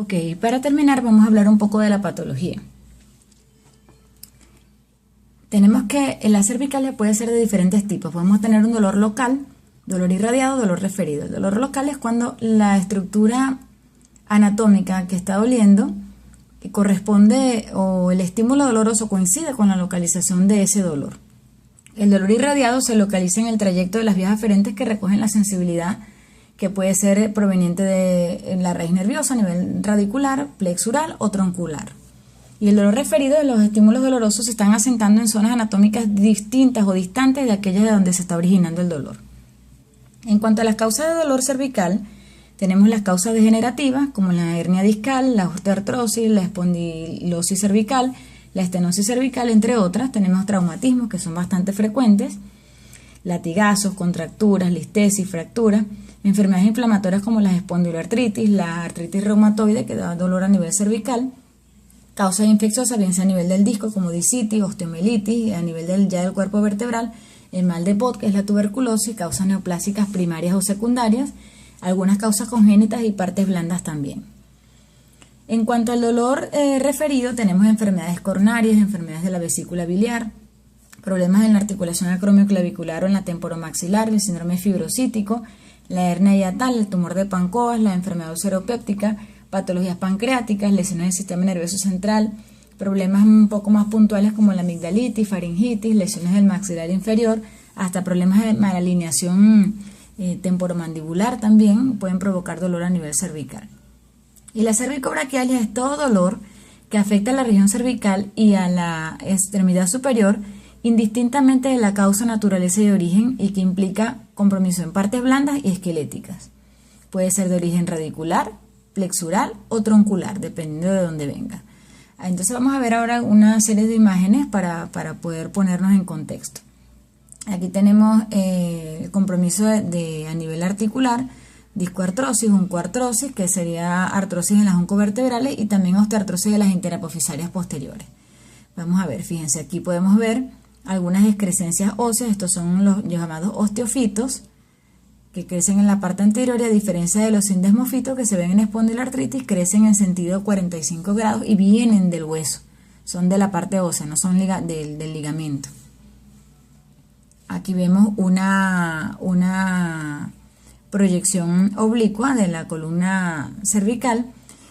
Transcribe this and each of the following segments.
Ok, para terminar vamos a hablar un poco de la patología. Tenemos que la cervicalia puede ser de diferentes tipos. Podemos tener un dolor local, dolor irradiado, dolor referido. El dolor local es cuando la estructura anatómica que está doliendo corresponde o el estímulo doloroso coincide con la localización de ese dolor. El dolor irradiado se localiza en el trayecto de las vías aferentes que recogen la sensibilidad que puede ser proveniente de la raíz nerviosa a nivel radicular, plexural o troncular. Y el dolor referido de los estímulos dolorosos se están asentando en zonas anatómicas distintas o distantes de aquellas de donde se está originando el dolor. En cuanto a las causas de dolor cervical, tenemos las causas degenerativas como la hernia discal, la osteoartrosis, la espondilosis cervical, la estenosis cervical, entre otras. Tenemos traumatismos que son bastante frecuentes, latigazos, contracturas, listesis, fracturas, enfermedades inflamatorias como la espondiloartritis, la artritis reumatoide que da dolor a nivel cervical, causas infecciosas bien sea a nivel del disco como discitis, osteomielitis, a nivel del cuerpo vertebral, el mal de Pott que es la tuberculosis, causas neoplásicas primarias o secundarias, algunas causas congénitas y partes blandas también. En cuanto al dolor referido, tenemos enfermedades coronarias, enfermedades de la vesícula biliar, problemas en la articulación acromioclavicular o en la temporomaxilar, el síndrome fibrocítico, la hernia hiatal, el tumor de Pancoas, la enfermedad ulceropéptica, patologías pancreáticas, lesiones del sistema nervioso central, problemas un poco más puntuales como la amigdalitis, faringitis, lesiones del maxilar inferior, hasta problemas de malalineación temporomandibular también pueden provocar dolor a nivel cervical. Y la cervicobraquialia es todo dolor que afecta a la región cervical y a la extremidad superior, indistintamente de la causa, naturaleza y origen, y que implica compromiso en partes blandas y esqueléticas. Puede ser de origen radicular, plexural o troncular, dependiendo de dónde venga. Entonces vamos a ver ahora una serie de imágenes para poder ponernos en contexto. Aquí tenemos el compromiso a nivel articular, discoartrosis, juncoartrosis, que sería artrosis en las oncovertebrales, y también osteoartrosis de las interapofisarias posteriores. Vamos a ver, fíjense, aquí podemos ver algunas excrescencias óseas. Estos son los llamados osteofitos, que crecen en la parte anterior, y a diferencia de los sindesmofitos que se ven en espondiloartritis, crecen en sentido 45 grados y vienen del hueso. Son de la parte ósea, no son del ligamento. Aquí vemos una proyección oblicua de la columna cervical,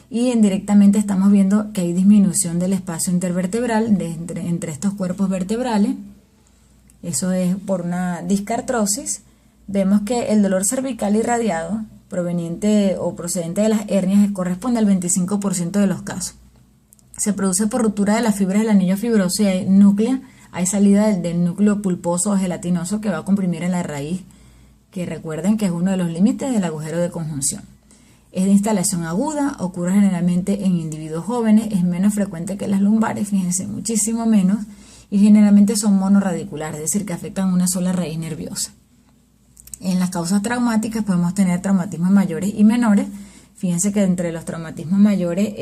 y indirectamente estamos viendo que hay disminución del espacio intervertebral entre estos cuerpos vertebrales. Eso es por una discartrosis. Vemos que el dolor cervical irradiado proveniente o procedente de las hernias corresponde al 25% de los casos. Se produce por ruptura de las fibras del anillo fibroso y núclea. Hay salida del núcleo pulposo o gelatinoso que va a comprimir en la raíz, que recuerden que es uno de los límites del agujero de conjunción. Es de instalación aguda, ocurre generalmente en individuos jóvenes, es menos frecuente que las lumbares, fíjense, muchísimo menos, y generalmente son monorradiculares, es decir, que afectan una sola raíz nerviosa. En las causas traumáticas podemos tener traumatismos mayores y menores. Fíjense que entre los traumatismos mayores,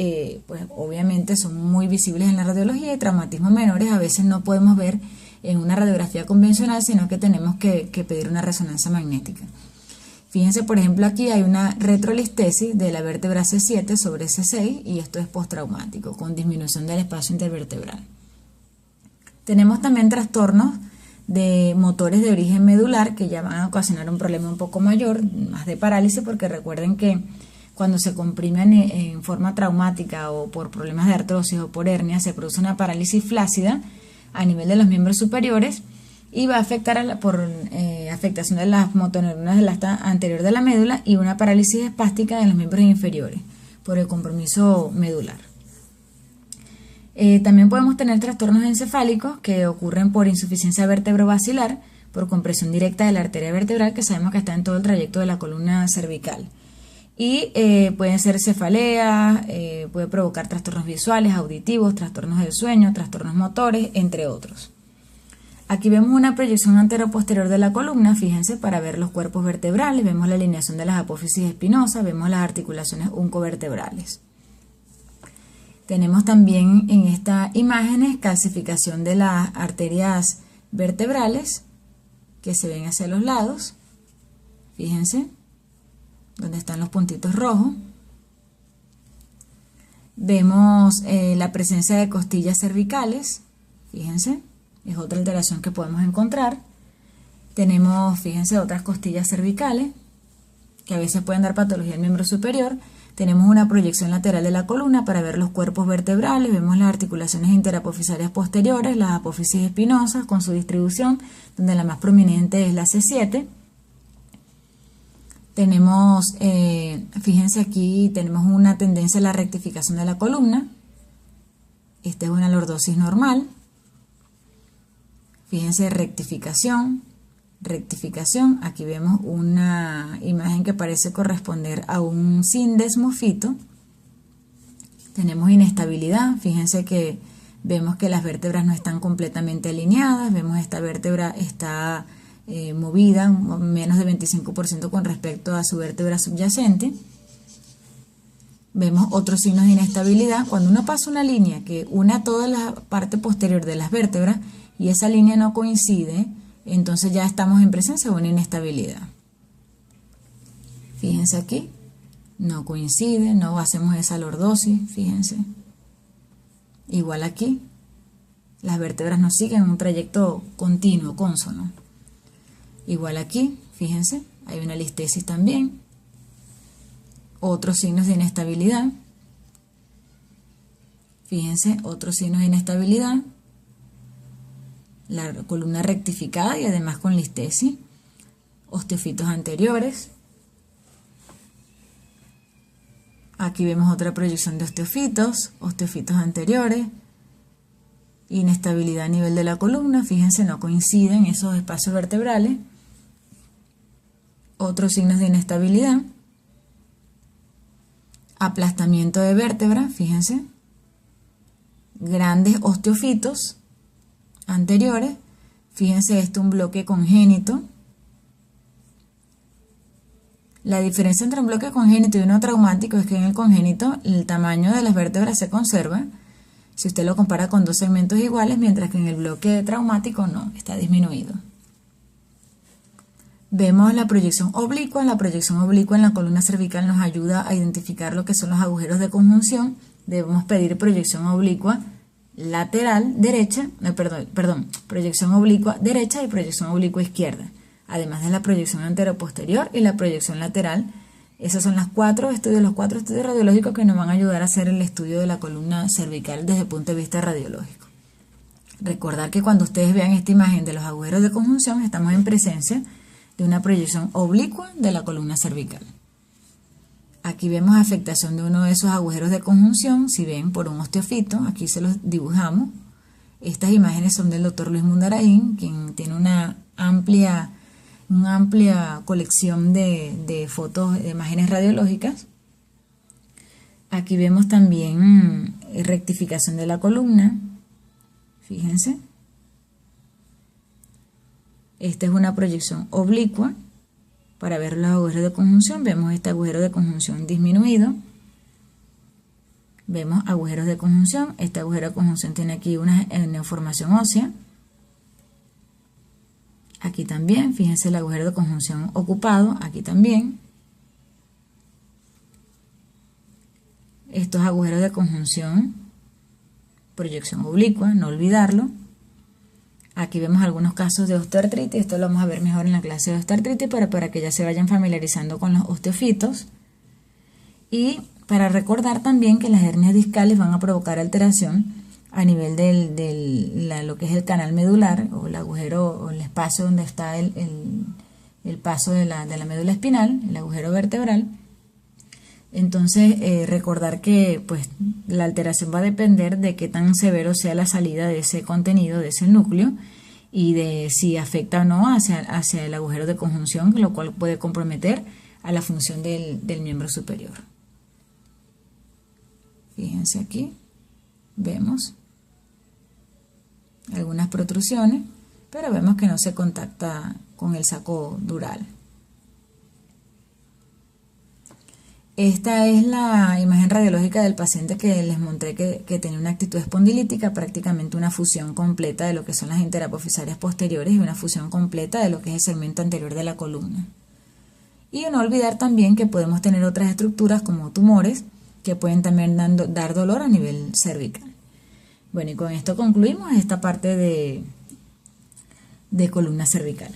pues obviamente son muy visibles en la radiología, y traumatismos menores a veces no podemos ver en una radiografía convencional, sino que tenemos que pedir una resonancia magnética. Fíjense, por ejemplo, aquí hay una retrolistesis de la vértebra C7 sobre C6, y esto es postraumático, con disminución del espacio intervertebral. Tenemos también trastornos de motores de origen medular que ya van a ocasionar un problema un poco mayor, más de parálisis, porque recuerden que cuando se comprimen en forma traumática o por problemas de artrosis o por hernia, se produce una parálisis flácida a nivel de los miembros superiores, y va a afectar por afectación de las motoneuronas del asta anterior de la médula, y una parálisis espástica de los miembros inferiores por el compromiso medular. También podemos tener trastornos encefálicos que ocurren por insuficiencia vertebrovascular, por compresión directa de la arteria vertebral, que sabemos que está en todo el trayecto de la columna cervical. Y pueden ser cefaleas, puede provocar trastornos visuales, auditivos, trastornos del sueño, trastornos motores, entre otros. Aquí vemos una proyección anteroposterior de la columna, fíjense, para ver los cuerpos vertebrales, vemos la alineación de las apófisis espinosas, vemos las articulaciones oncovertebrales. Tenemos también en estas imágenes calcificación de las arterias vertebrales que se ven hacia los lados, fíjense, donde están los puntitos rojos. Vemos la presencia de costillas cervicales, fíjense, es otra alteración que podemos encontrar. Tenemos, fíjense, otras costillas cervicales, que a veces pueden dar patología del miembro superior. Tenemos una proyección lateral de la columna para ver los cuerpos vertebrales, vemos las articulaciones interapofisarias posteriores, las apófisis espinosas con su distribución, donde la más prominente es la C7. Tenemos, fíjense aquí, tenemos una tendencia a la rectificación de la columna. Esta es una lordosis normal. Fíjense, rectificación. Aquí vemos una imagen que parece corresponder a un sindesmofito. Tenemos inestabilidad. Fíjense que vemos que las vértebras no están completamente alineadas. Vemos esta vértebra está movida menos de 25% con respecto a su vértebra subyacente. Vemos otros signos de inestabilidad. Cuando uno pasa una línea que una toda la parte posterior de las vértebras y esa línea no coincide, entonces ya estamos en presencia de una inestabilidad. Fíjense aquí, no coincide, no hacemos esa lordosis, fíjense. Igual aquí, las vértebras no siguen un trayecto continuo, cónsono. Igual aquí, fíjense, hay una listesis también. Otros signos de inestabilidad. Fíjense, otros signos de inestabilidad. La columna rectificada y además con listesis. Osteofitos anteriores. Aquí vemos otra proyección de osteofitos anteriores. Inestabilidad a nivel de la columna, fíjense, no coinciden esos espacios vertebrales. Otros signos de inestabilidad. Aplastamiento de vértebra, fíjense. Grandes osteofitos anteriores. Fíjense, esto es un bloque congénito. La diferencia entre un bloque congénito y uno traumático es que en el congénito el tamaño de las vértebras se conserva, si usted lo compara con dos segmentos iguales, mientras que en el bloque traumático no, está disminuido. Vemos la proyección oblicua. La proyección oblicua en la columna cervical nos ayuda a identificar lo que son los agujeros de conjunción. Debemos pedir proyección oblicua lateral derecha, proyección oblicua derecha y proyección oblicua izquierda, además de la proyección anteroposterior y la proyección lateral. Esos son los cuatro estudios radiológicos que nos van a ayudar a hacer el estudio de la columna cervical desde el punto de vista radiológico. Recordar que cuando ustedes vean esta imagen de los agujeros de conjunción, estamos en presencia de una proyección oblicua de la columna cervical. Aquí vemos afectación de uno de esos agujeros de conjunción, si ven, por un osteofito. Aquí se los dibujamos. Estas imágenes son del doctor Luis Mundarain, quien tiene una amplia colección de fotos, de imágenes radiológicas. Aquí vemos también rectificación de la columna. Fíjense. Esta es una proyección oblicua para ver los agujeros de conjunción. Vemos este agujero de conjunción disminuido. Vemos agujeros de conjunción. Este agujero de conjunción tiene aquí una neoformación ósea. Aquí también, fíjense el agujero de conjunción ocupado, aquí también. Estos agujeros de conjunción, proyección oblicua, no olvidarlo. Aquí vemos algunos casos de osteoartritis, esto lo vamos a ver mejor en la clase de osteoartritis, pero para que ya se vayan familiarizando con los osteofitos. Y para recordar también que las hernias discales van a provocar alteración a nivel de lo que es el canal medular, o el agujero, o el espacio donde está el paso de la médula espinal, el agujero vertebral. Entonces, recordar que pues, la alteración va a depender de qué tan severo sea la salida de ese contenido, de ese núcleo, y de si afecta o no hacia el agujero de conjunción, lo cual puede comprometer a la función del miembro superior. Fíjense aquí, vemos algunas protrusiones, pero vemos que no se contacta con el saco dural. Esta es la imagen radiológica del paciente que les mostré que tenía una actitud espondilítica, prácticamente una fusión completa de lo que son las interapofisarias posteriores y una fusión completa de lo que es el segmento anterior de la columna. Y no olvidar también que podemos tener otras estructuras como tumores que pueden también dar dolor a nivel cervical. Bueno, y con esto concluimos esta parte de columna cervical.